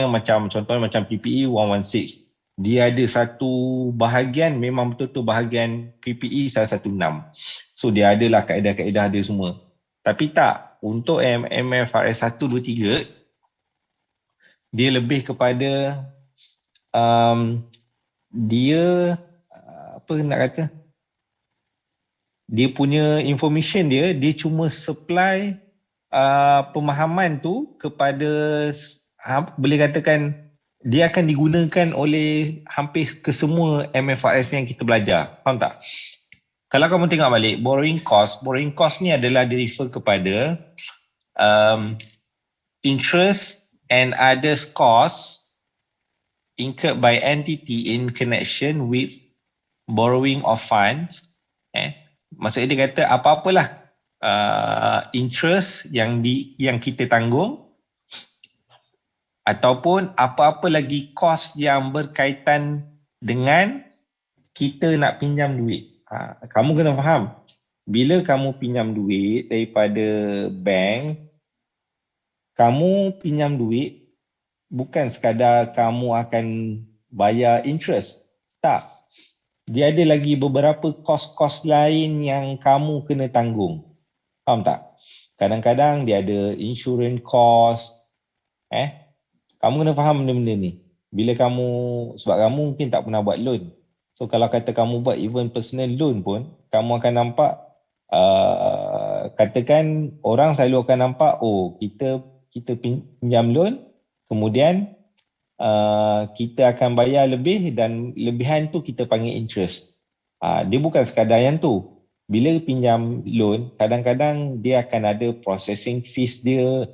contohnya macam PPE 116. Dia ada satu bahagian memang betul-betul bahagian PPE 116. So dia adalah kaedah-kaedah dia semua. Tapi tak, untuk MFRS 123 dia lebih kepada dia apa nak kata, dia punya information dia cuma supply pemahaman tu kepada boleh katakan dia akan digunakan oleh hampir ke semua MFRS yang kita belajar. Faham tak? Kalau kamu tengok balik, borrowing cost ni adalah di refer kepada interest and others costs incurred by entity in connection with borrowing of funds. Maksudnya dia kata apa-apalah interest yang kita tanggung ataupun apa-apa lagi kos yang berkaitan dengan kita nak pinjam duit. Kamu kena faham, bila kamu pinjam duit daripada bank, kamu pinjam duit bukan sekadar kamu akan bayar interest. Tak. Dia ada lagi beberapa kos-kos lain yang kamu kena tanggung. Faham tak? Kadang-kadang dia ada insurance cost. Kamu kena faham benda-benda ni. Bila kamu, sebab kamu mungkin tak pernah buat loan. So kalau kata kamu buat even personal loan pun, kamu akan nampak, katakan orang selalu akan nampak, oh kita pinjam loan, kemudian kita akan bayar lebih dan lebihan tu kita panggil interest. Dia bukan sekadar yang tu. Bila pinjam loan, kadang-kadang dia akan ada processing fees dia.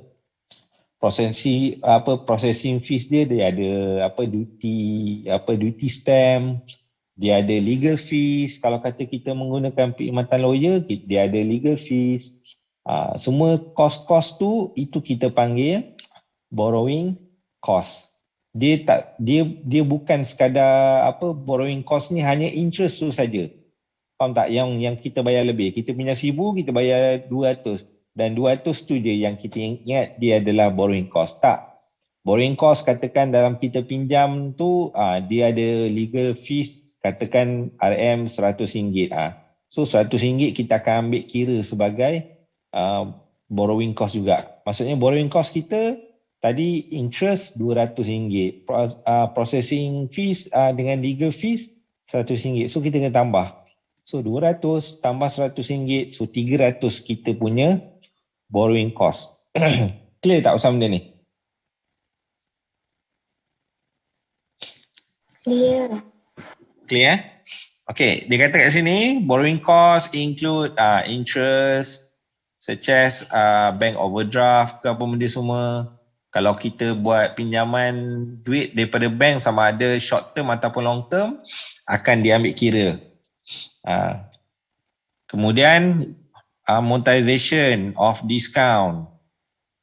Processing fees dia ada duty stamp, dia ada legal fees. Kalau kata kita menggunakan perkhidmatan lawyer, dia ada legal fees. Semua kos-kos tu itu kita panggil borrowing cost. Dia bukan sekadar borrowing cost ni hanya interest tu saja. Faham tak? Yang kita bayar lebih. Kita pinjam 1,000, kita bayar 200. Dan 200 tu je yang kita ingat dia adalah borrowing cost. Tak. Borrowing cost katakan dalam kita pinjam tu, dia ada legal fees, katakan RM RM100. So RM100 kita akan ambil kira sebagai borrowing cost juga. Maksudnya borrowing cost kita tadi interest RM200, processing fees dengan legal fees RM100. So kita kena tambah. So 200 tambah RM100, so 300 kita punya borrowing cost. Clear tak pasal benda ni? Clear? Okay, dia kata kat sini borrowing cost include interest such as bank overdraft ke apa benda semua. Kalau kita buat pinjaman duit daripada bank sama ada short term ataupun long term, akan diambil kira. Kemudian amortization of discount.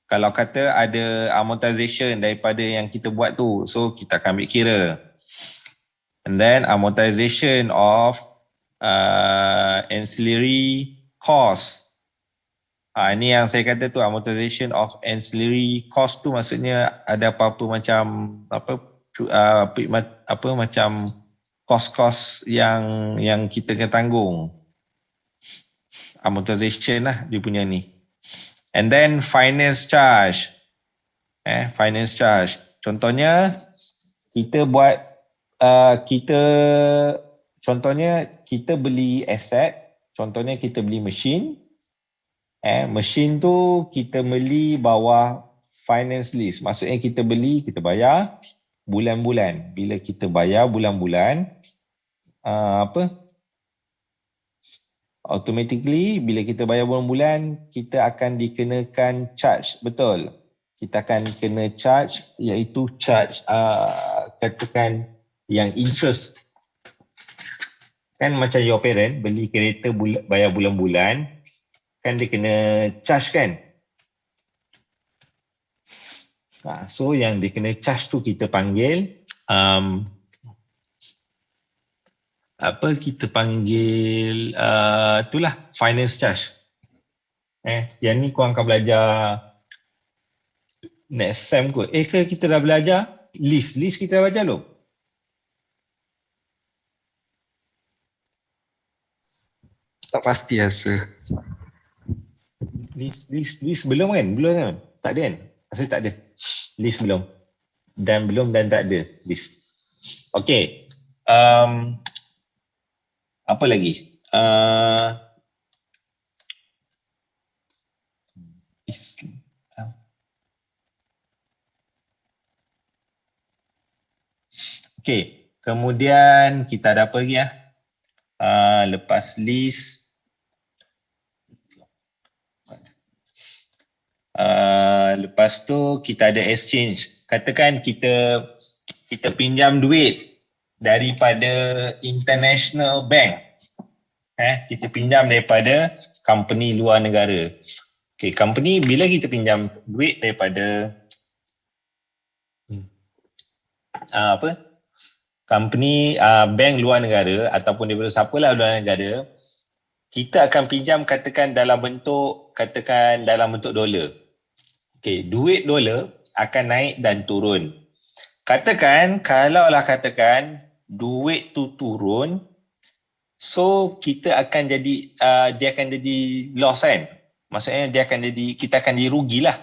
Kalau kata ada amortization daripada yang kita buat tu, so kita akan ambil kira. And then amortization of ancillary cost. Ini yang saya kata tu, amortization of ancillary cost tu maksudnya ada apa-apa macam macam kos-kos yang kita kena tanggung. Amortization lah dia punya ni. And then finance charge. Finance charge. Contohnya kita buat kita beli aset. Contohnya kita beli mesin. Mesin tu kita beli bawah finance lease. Maksudnya kita beli, kita bayar bulan-bulan. Bila kita bayar bulan-bulan, automatically bila kita bayar bulan-bulan, kita akan dikenakan charge. Betul. Kita akan kena charge, iaitu charge katakan yang interest. Kan macam your parent beli kereta bayar bulan-bulan, kan dia kena charge kan. So yang dia kena charge tu kita panggil kita panggil itulah finance charge. Yang ni korang akan belajar Next time kot. Ke kita dah belajar? List kita dah belajar belum? Tak pasti rasa. List belum kan? Belum kan? Tak ada kan? Rasa tak ada. List belum. Dan tak ada list. Okay. Apa lagi? Okay. Kemudian kita ada apa lagi ya? Lepas list. Lepas tu kita ada exchange. Katakan kita pinjam duit daripada international bank. Kita pinjam daripada company luar negara. Okay, company bila kita pinjam duit daripada company bank luar negara ataupun daripada siapalah luar negara, kita akan pinjam katakan dalam bentuk dolar. Okay, duit dolar akan naik dan turun. Katakan duit tu turun, so kita akan jadi dia akan jadi loss kan. Maksudnya kita akan jadi rugilah.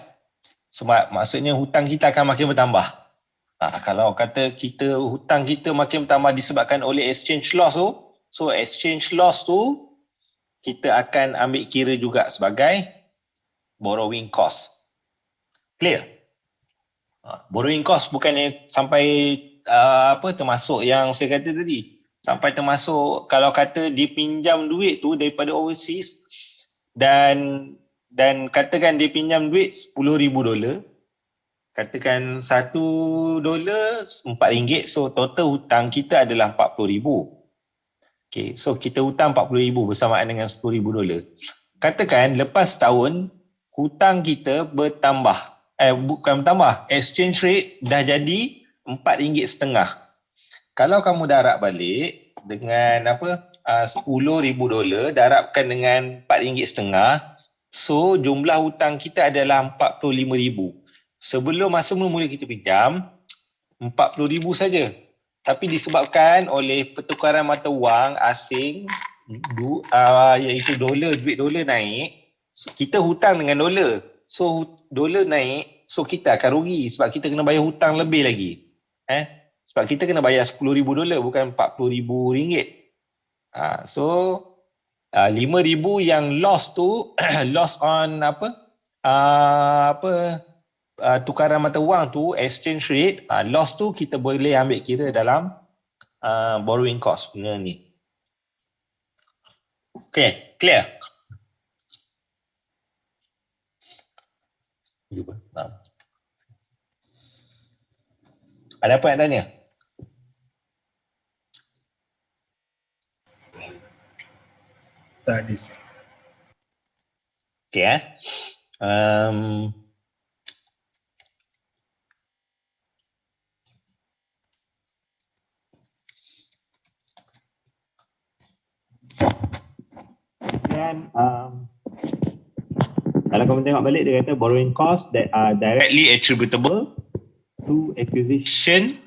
Sebab maksudnya hutang kita akan makin bertambah. Kalau kata hutang kita makin bertambah disebabkan oleh exchange loss tu, so exchange loss tu kita akan ambil kira juga sebagai borrowing cost. Clear? Borrowing cost bukannya sampai termasuk yang saya kata tadi. Sampai termasuk kalau kata dipinjam duit tu daripada overseas dan katakan dia pinjam duit $10,000, katakan $1 RM4, so total hutang kita adalah RM40,000. Okay, so kita hutang RM40,000 bersamaan dengan $10,000. Katakan lepas tahun hutang kita bertambah. Bukan bertambah, exchange rate dah jadi RM4.50. Kalau kamu darab balik dengan $10,000 darabkan dengan RM4.50, so jumlah hutang kita adalah RM45,000. Sebelum masa mula kita pinjam RM40,000 saja. Tapi disebabkan oleh pertukaran mata wang asing iaitu dolar, duit dolar naik, kita hutang dengan dolar. So dolar naik, so kita akan rugi sebab kita kena bayar hutang lebih lagi. Sebab kita kena bayar $10,000 bukan RM40,000. So RM5,000 yang loss tu loss on tukaran mata wang tu, exchange rate, loss tu kita boleh ambil kira dalam borrowing cost benda ni. Okay, clear? Ada apa yang tanya? Tak ada. Okay, dan kalau kamu tengok balik dia kata borrowing cost that are directly attributable to acquisition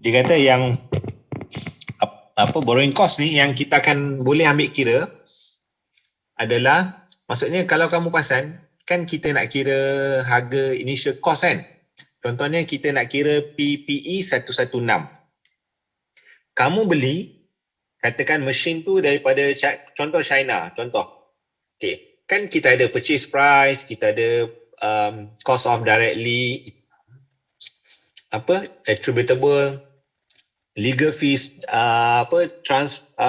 dia kata yang borrowing cost ni yang kita akan boleh ambil kira adalah, maksudnya kalau kamu perasan kan kita nak kira harga initial cost kan. Contohnya kita nak kira PPE 116. Kamu beli katakan mesin tu daripada contoh China, okay, kan kita ada purchase price, kita ada cost of directly attributable, legal fees, transport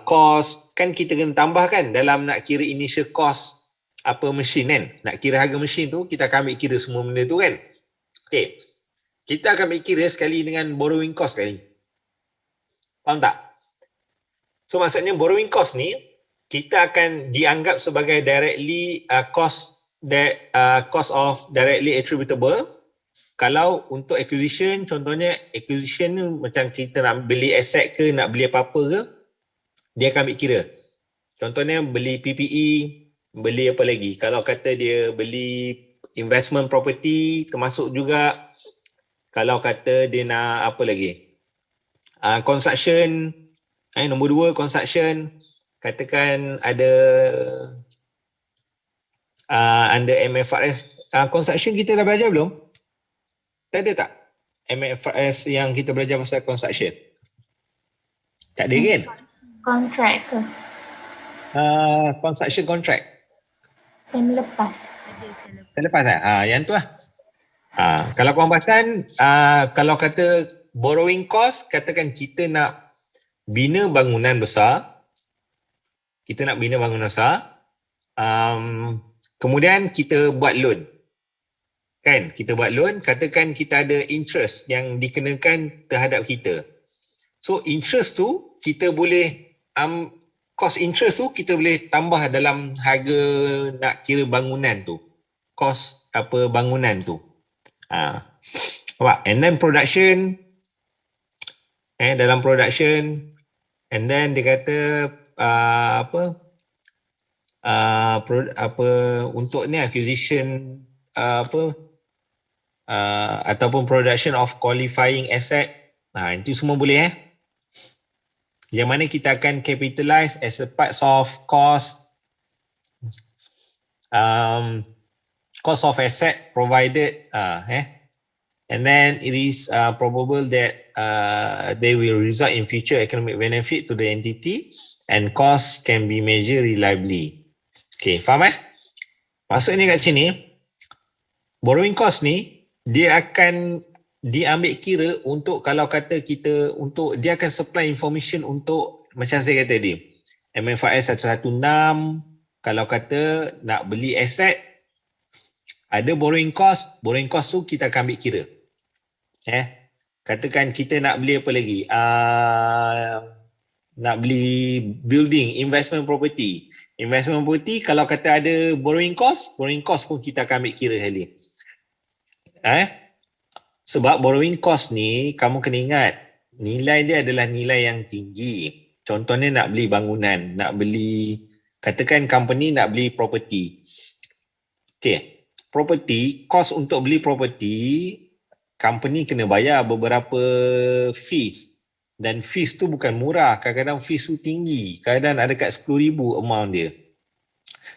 cost, kan kita kena tambahkan dalam nak kira initial cost mesin kan. Nak kira harga mesin tu kita akan ambil kira semua benda tu kan. Okay, kita akan ambil kira sekali dengan borrowing cost sekali. Faham tak? So maksudnya borrowing cost ni kita akan dianggap sebagai directly cost of directly attributable kalau untuk acquisition, contohnya acquisition ni macam kita nak beli aset ke, nak beli apa-apa ke, dia akan ambil kira. Contohnya beli PPE, beli apa lagi? Kalau kata dia beli investment property termasuk juga. Kalau kata dia nak apa lagi? Construction, nombor 2 construction, katakan ada under MFRS. Construction kita dah belajar belum? Tak ada tak? MFRS yang kita belajar pasal construction? Tak ada kan? Kontrak ke? Construction contract. Sem lepas. Selepas kan? Yang tu lah. Kalau korang perasan, kalau kata borrowing cost, katakan kita nak bina bangunan besar. Kita nak bina bangunan besar. Kemudian kita buat loan. Kan? Kita buat loan, katakan kita ada interest yang dikenakan terhadap kita. So interest tu, kita boleh, cost interest tu kita boleh tambah dalam harga nak kira bangunan tu. Cost apa bangunan tu. And then production, dalam production, and then dia kata untuk ni acquisition ataupun production of qualifying asset. Itu semua boleh yang mana kita akan capitalize as a part of cost cost of asset provided and then it is probable that they will result in future economic benefit to the entity and cost can be measured reliably. Okay, faham maksudnya kat sini borrowing cost ni dia akan diambil kira untuk kalau kata kita untuk dia akan supply information untuk macam saya kata tadi MFRS 116 kalau kata nak beli aset ada borrowing cost tu kita akan ambil kira. Katakan kita nak beli apa lagi? Nak beli building, investment property. Investment property kalau kata ada borrowing cost pun kita akan ambil kira sekali. Sebab borrowing cost ni kamu kena ingat nilai dia adalah nilai yang tinggi. Contohnya nak beli bangunan, nak beli katakan company nak beli property. Okay, property, cost untuk beli property company kena bayar beberapa fees dan fees tu bukan murah, kadang-kadang fees tu tinggi, kadang-kadang ada kat 10,000 amount dia.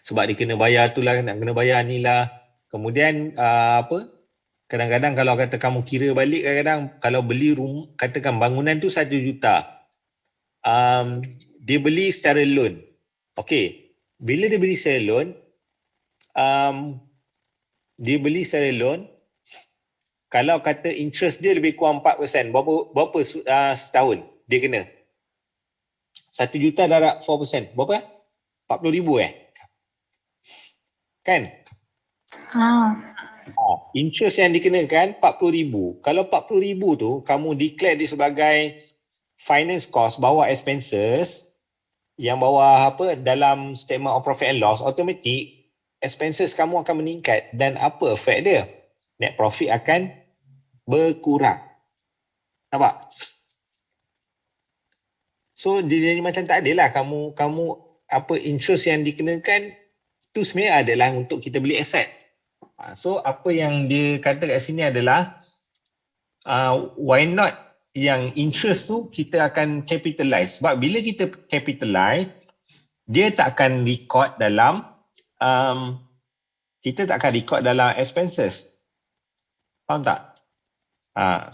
Sebab dia kena bayar tu lah, nak kena bayar ni lah. Kemudian kadang-kadang kalau kata kamu kira balik kadang-kadang kalau beli rumah, katakan bangunan tu 1 juta. Dia beli secara loan. Okey, bila dia beli secara loan, kalau kata interest dia lebih kurang 4%, berapa setahun dia kena? 1 juta darab 4%, berapa? 40,000 Kan? Interest yang dikenakan 40,000. Kalau 40,000 tu kamu declare dia sebagai finance cost bawah expenses, yang bawah dalam statement of profit and loss, automatic expenses kamu akan meningkat dan apa effect dia? Net profit akan berkurang. Nampak? So dia macam tak adalah kamu interest yang dikenakan tu sebenarnya adalah untuk kita beli aset. So apa yang dia kata kat sini adalah why not yang interest tu kita akan capitalize. Sebab bila kita capitalize dia tak akan record dalam kita tak akan record dalam expenses. Faham tak?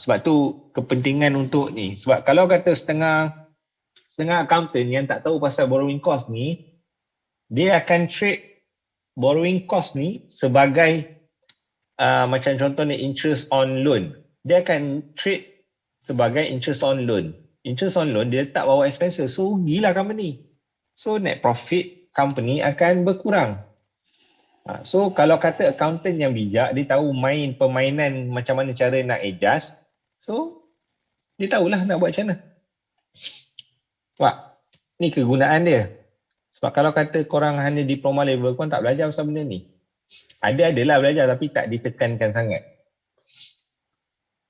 Sebab tu kepentingan untuk ni. Sebab kalau kata setengah accountant yang tak tahu pasal borrowing cost ni, dia akan treat borrowing cost ni sebagai macam contohnya interest on loan. Dia akan treat sebagai interest on loan. Interest on loan dia letak bawah expenses. So rugilah company. So net profit company akan berkurang. So kalau kata accountant yang bijak, dia tahu main permainan macam mana cara nak adjust. So dia tahulah nak buat macam mana. Wah, ni kegunaan dia. Sebab kalau kata korang hanya diploma level, korang tak belajar pasal benda ni. Adalah belajar tapi tak ditekankan sangat.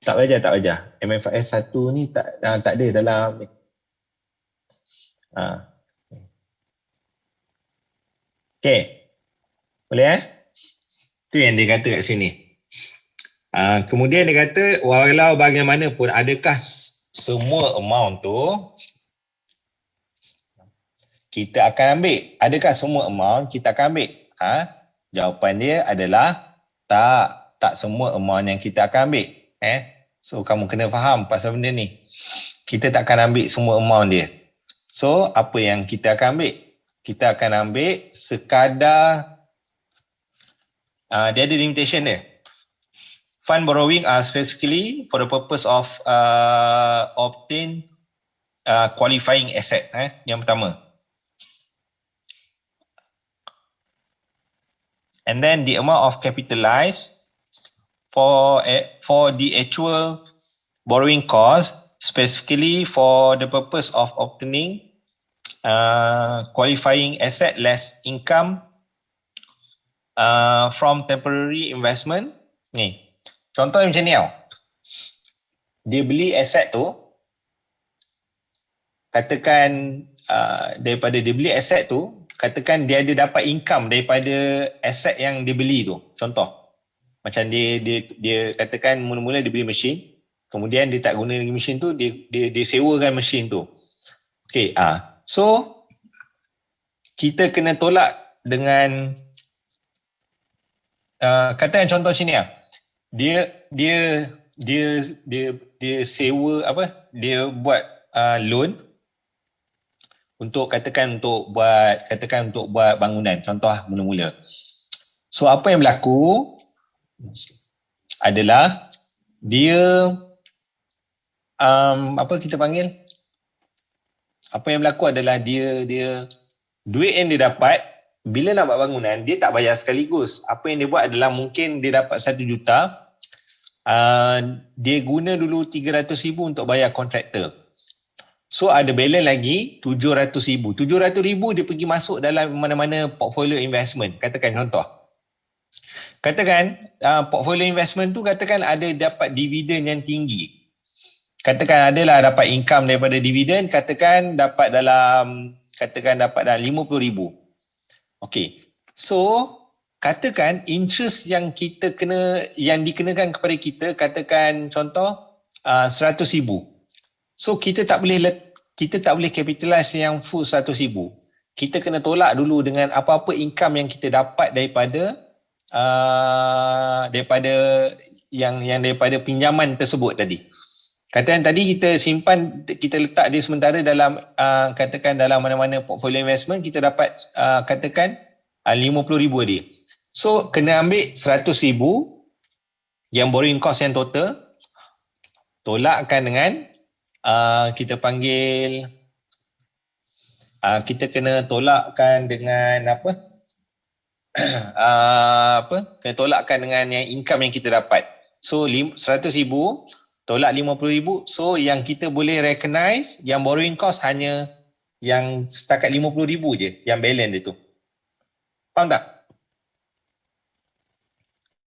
Tak belajar. MFIS 1 ni tak ada dalam ni. Okay. Boleh Itu yang dia kata kat sini. Kemudian dia kata walau bagaimanapun adakah semua amount tu kita akan ambil? Adakah semua amount kita akan ambil? Jawapan dia adalah tak semua amount yang kita akan ambil. So kamu kena faham pasal benda ni. Kita tak akan ambil semua amount dia. So apa yang kita akan ambil? Kita akan ambil sekadar dia ada limitation dia. Fund borrowing are specifically for the purpose of obtain qualifying asset. Yang pertama. And then the amount of capitalized for the actual borrowing cost specifically for the purpose of obtaining qualifying asset less income from temporary investment. Ni. Contoh macam ni tau. Dia beli aset tu, katakan daripada dia beli aset tu, katakan dia ada dapat income daripada aset yang dia beli tu. Contoh. Macam dia katakan mula-mula dia beli mesin, kemudian dia tak guna lagi mesin tu, dia sewakan mesin tu. Okay, so kita kena tolak dengan katakan contoh sini lah. Dia sewa dia buat loan untuk buat bangunan, contoh mula-mula. So apa yang berlaku adalah dia dia duit yang dia dapat bila nak buat bangunan dia tak bayar sekaligus. Apa yang dia buat adalah mungkin dia dapat 1 juta, dia guna dulu 300,000 untuk bayar kontraktor. So ada balance lagi 700,000. 700,000 dia pergi masuk dalam mana-mana portfolio investment. Katakan contoh. Katakan portfolio investment tu katakan ada dapat dividen yang tinggi. Katakan adalah dapat income daripada dividen, katakan dapat dalam 50,000. Okey. So katakan interest yang dikenakan kepada kita, katakan contoh 100,000. So kita tak boleh capitalize yang full 100,000. Kita kena tolak dulu dengan apa-apa income yang kita dapat daripada pinjaman tersebut tadi. Katakan tadi kita simpan, kita letak dia sementara dalam katakan dalam mana-mana portfolio investment, kita dapat katakan 50,000 dia. So kena ambil 100,000 yang borrowing cost yang total, tolakkan dengan kita panggil kita kena tolakkan dengan kena tolakkan dengan yang income yang kita dapat. So 100,000 tolak 50,000, so yang kita boleh recognize yang borrowing cost hanya yang setakat 50,000 je, yang balance dia tu. Faham tak?